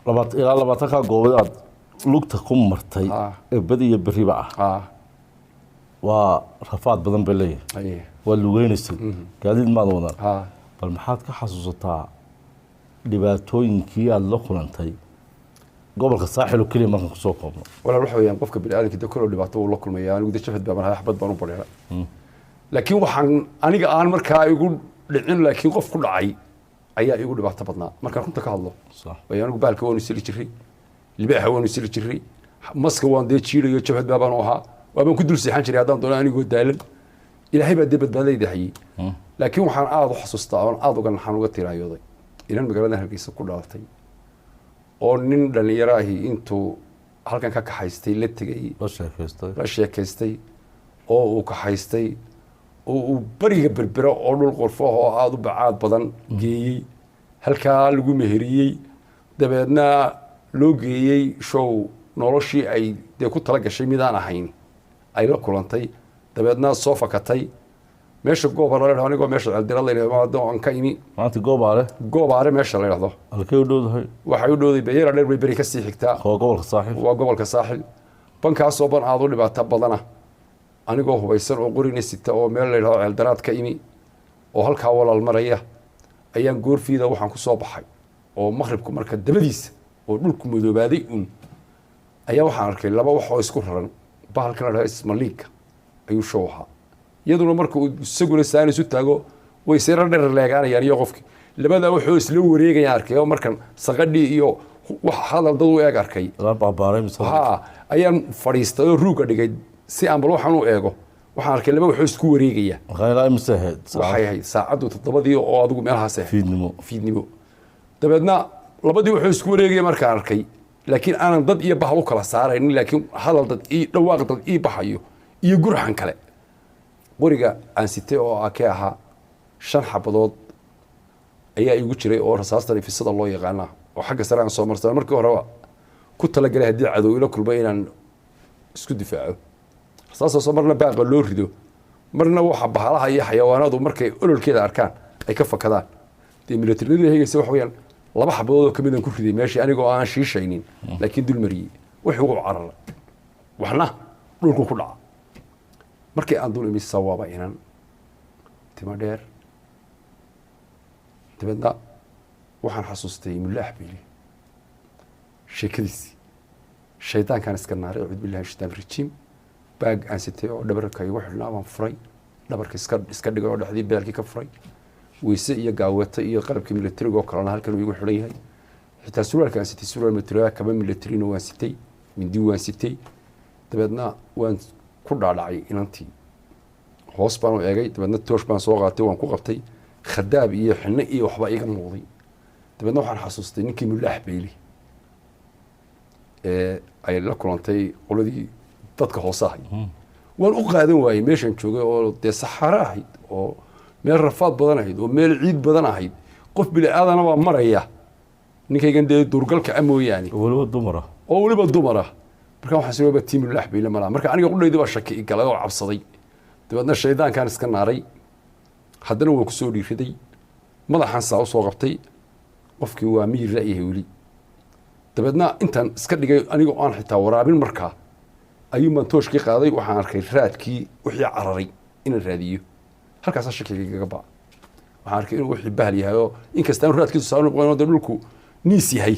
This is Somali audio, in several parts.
ilaa 20 goobood aad lugta ku martay ee badiya bariba waa rafaad badan bay leeyahay waa lugeynaysa gaadiid maad wadaan bal maxaad ka xasuusataa dhibaatooyinkii aad la kulantay gobolka saaxil oo kaliya markan ku soo koobno walaal waxa weeyaan qofka bini'aadamka dadka kale dhibaato uu la kulmaya anigu dajafad baa markaa xabad baan u bareera laakiin waxaan aniga aan markaa igu dhicin laakiin qof ku dhacay ayaa igu dhibaato badnaa markaan runta ka hadlo way anigu baalka waan isla jiray libaaxa waan isla jiray maska waan dee jiirayo jabhad baan u ahaa waan ku dul seexan jiray haddaan doono anigoo daalan ilaahay baa dee badbaadayda hayay laakiin waxaan aad u xasuustaa oo aad uga naxan uga tirayooday inaan magaalada Hargeysa ku dhalatay oo nin dhalinyaro ah intuu halkan ka kaxaystay la tagay la sheekaystay oo uu kaxaystay oo uu bariga berbera oo dhul qorfo oo aad u bacaad badan geeyay halka lagu meheriyay dabeedna loo geeyay show noloshii ay de ku tala gashay midaan ahayn ay la kulantay dabeedna soo fakatay meesha goobaale anigoo meesha celdira la yiraahdo aan ka imi maanta goobaale meesha la yiraahdo halkee u dhowdahay waxay u dhowday beeyar dheer bay bari ka sii xigtaa gobolka saaxil bankaas oo ban aad u dhibaato badana anigoo hubaysan oo qorina sita oo meel la yiraahdo ceeldaraad ka imi oo halka walaal maraya ayaan goorfiida waxaan ku soo baxay oo maqribku marka dabadiisa oo dhulku madoobaaday ayaa waxaan arkay laba wax oo isku raran bahalkan la yiraahdo ismaliika ayuu shooha iyaduna markuu isaguna saan isu taago way sir dheer leegaanayaan iyo qofkii labada wuxuu isla wareegayaan arkay oo markan saqadhi iyo wax hadal dad u eeg arkay ayaan fariistay oo ruuga dhigay si aan bal waxaan u eego waxaan arkay laba wuxuu isku wareegaya waxay saacadu 7 oo adigu meelahaas fiidnimo dabeedna labadii wuxuu isku wareegaya markaan arkay laakiin aanan dad iyo bahal u kala saaraynin laakiin hadal dad iyo dhawaaq dad iyo baxayo iyo gurxan kale qoriga aan sitay oo ka ahaa 5 xabadood ayaa igu jiray oo rasaasta ifisada loo yaqaan oo xagga sare aan soo marsan markii hore ku tala galay hadii cadow ila kulmay inaan isku difaaco rasaasta soo marna baaqa loo rido marna waxa bahalaha iyo xayawaanadu markay ololkeeda arkaan ay ka fakadaan militariga heegaysa wax weeyaan 2 xabadood oo kamid ah ku riday meeshii anigoo aan shiishaynin laakiin dul mariyay wuxuu ugu cararay waxna dhulku ku dhacay markii aan dul imi sawaaba inaan timo dheer dabeedna waxaan xasuustay mulaax biili sheekadiisii shaydaankan iska naaray cud billahi shaytaan rajim baag aan sitay oo dhabarka igu xidhnaa baan furay dhabarka iska dhigay oo dhaxdii beelkii ka furay weyse iyo gaawata iyo qalabkii militariga oo kalena halkan uu igu xidhan yahay xitaa surwaalka aan sitay surwaal militariga kaba militarina waan sitay mindi waan sitay dabeedna waan ku dhaadhacay inantii hoos baan u eegay dabeedna toosh baan soo qaatay waan ku qabtay khadaab iyo xinna iyo waxba iga muuqday dabeedna waxaan xasuustay ninkii mulaax beeli ay la kulantay qoladii dadka hoose ahay waan u qaadan waayey meeshaan joogay oo dee saxaaro ahayd oo meel rafaad badan ahayd oo meel ciid badan ahayd qof bili aadana waa maraya ninkaygan dee duurgalka mooyaane oo weliba dumara marka waxaan soo ba tiim mulaax beeli malaha marka aniga qudhayda waa shaki galay oo cabsaday dabeedna shaydaankan iska naaray haddana waan ku soo dhiiriday madaxan saa u soo qabtay qofkii waa miyir ra'yahay weli dabeedna intaan iska dhigay anigoo aan xitaa waraabin markaa ayuu maan tooshkii qaaday waxaan arkay raadkii wixii cararay inaan raadiyo halkaasaa shakigaygaga baa waxaan arkay inuu wixii bahal yahay oo inkasta aan raadkiisu saa noqon oo dhulku niis yahay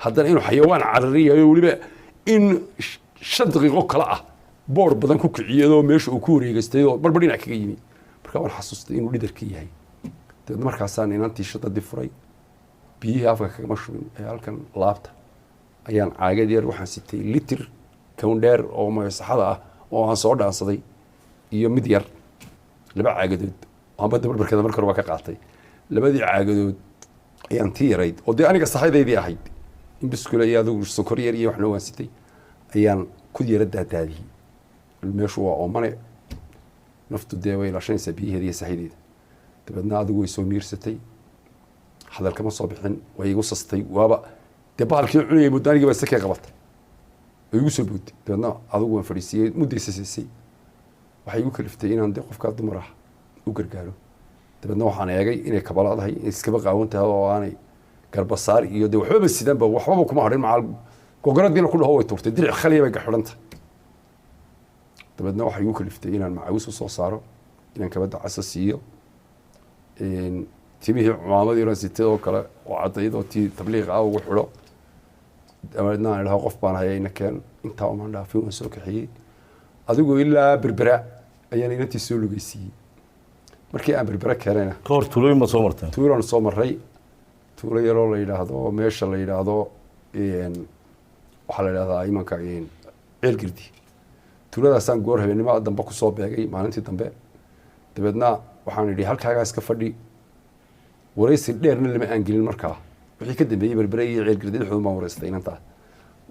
haddana inuu xayawaan carari yahay oo weliba in 5 daqiiqo kala ah boor badan ku kiciyado meesha uu ku wareegaystay oo marba dhinac kaga yimi marka waan xasuustay inuu lidarka yahay dabeedna markaasaan inantii shadadii furay biyihii afka kagama shubin ee halkan laabta ayaan caagad yar waxaan sitay litir kawndheer oo masaxada ah oo aan soo dhaansaday iyo mid yar 2 caagadood oo badda barbarkeeda markii hore ka qaatay 2 caagadood ayaan tii yarayd oo dee aniga saxadeedii ahayd in biskula iyo adigu sokor yar iyo wax loo waan sitay ayaan ku yara daadaadiyay meeshu waa oomane naftu dee way ilaashanaysaa biyaheeda iyo saxideeda dabeedna adigu way soo miirsatay hadal kama soo bixin way igu sastay waaba dee bahalkii cunayay muddo anigii baa sakee qabatay way igu soo boodtay dabeedna adigu waan fadhiisiyey muddaysa siisay waxay igu kaliftay inaan dee qofkaa dumar u gargaaro dabeedna waxaan eegay inay kabalaadahay iskaba qaawan tahay oo aanay garbasaar iyo de waxba sidanba waxba kuma hadhin macal gogoradina ku dhaho way turtay diric khaliya bay gaxuranta dabadna waxa igu kaliftay inaan macaawis soo saaro inaan kabada casas iyo timihii cumaamadii rasitay oo kale oo cadaydo tii tabliiq ah ugu xidho dabadna aan ilaha qof baan hayayna keen intaa uma dhaafay oo soo kaxiyay adigu ilaa berbera ayaan inantii soo lugeysiyay markii aan berbera keenayna ka hor tuulooyin ma soo marteen tuulaan soo maray tuulo yaroo la yidhaahdo meesha la yidhaahdo waxaa la yidhahdaa imanka ceelgirdi tuuladaasaan goor habeenimo dambe kusoo beegay maalintii dambe dabeedna waxaan idhi halkaagaa iska fadhi waraysi dheerna lama aan gelin markaa wixii ka dambeeyey berbere iyo ceelgirdi dhexdooda baan waraystay inantaa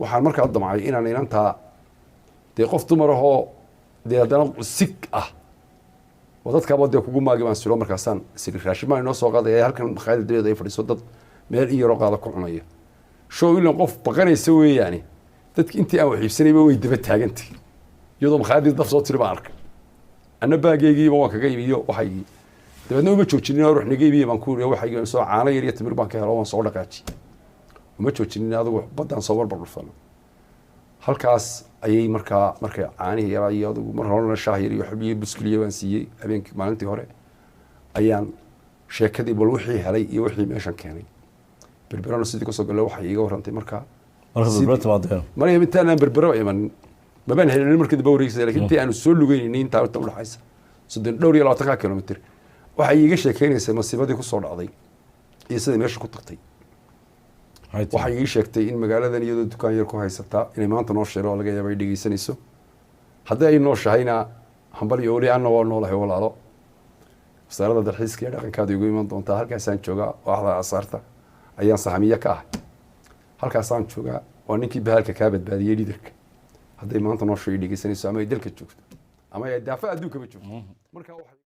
waxaan markaa damcay inaan inantaa dee qof dumar ahoo dee haddana sig ah oo dadkaaba dee kugu maagi baan silo markaasaan siri raashin baan inoo soo qaadaya halkan makhaayada dabeed ay fadhiso dad meel in yaroo qaada ku cunaya show ilan qof baqanaysa weeyaani dadki intii aan wax iibsanayba way daba taagantay iyadoo makhaayadii daf soo tiri baan arkay anna baageygiiba waan kaga iibiyo waxaygii dabeedna uma joojinin ruux naga iibiya baan ku iri waxaygii soo caano yar iyo timir baan ka helo waan soo dhaqaaji uma joojinin adigu baddaan soo barbar dhufano halkaas ayay markaa markay caanihii yaraa iyo adigu mar horena shaah yar iyo xubniyo buskiliya baan siiyey habeenkii maalintii hore ayaan sheekadii bal wixii helay iyo wixii meeshan keenay berberana sidii kasoo galla waxay iiga warrantay markaa maraya intaan aan berbero iman mabaan helin markii dambe wareegsay laakiin intii aanu soo lugeynay intaa u dhaxaysa 320 kilomitir waxay iiga sheekeynaysaa masiibadii ku soo dhacday iyo sida meesha ku tagtay waxay ii sheegtay in magaaladan iyadoo dukaan yar ku haysata inay maanta noo sheero laga yaabay dhageysanayso haddii ay noo shahayna hambal iyo wali aan noo noolahay walaalo wasaaradda dalxiiska iyo dhaqankaada igu iman doontaa halkaasaan joogaa waaxda asaarta ayaan sahamiye ka ah halkaasaan joogaa waa ninkii bahalka kaa badbaadiyey liidarka hadday maanta noo sheego dhageysanayso ama ay dalka joogto ama ay daafa adduunkaba joogto markaa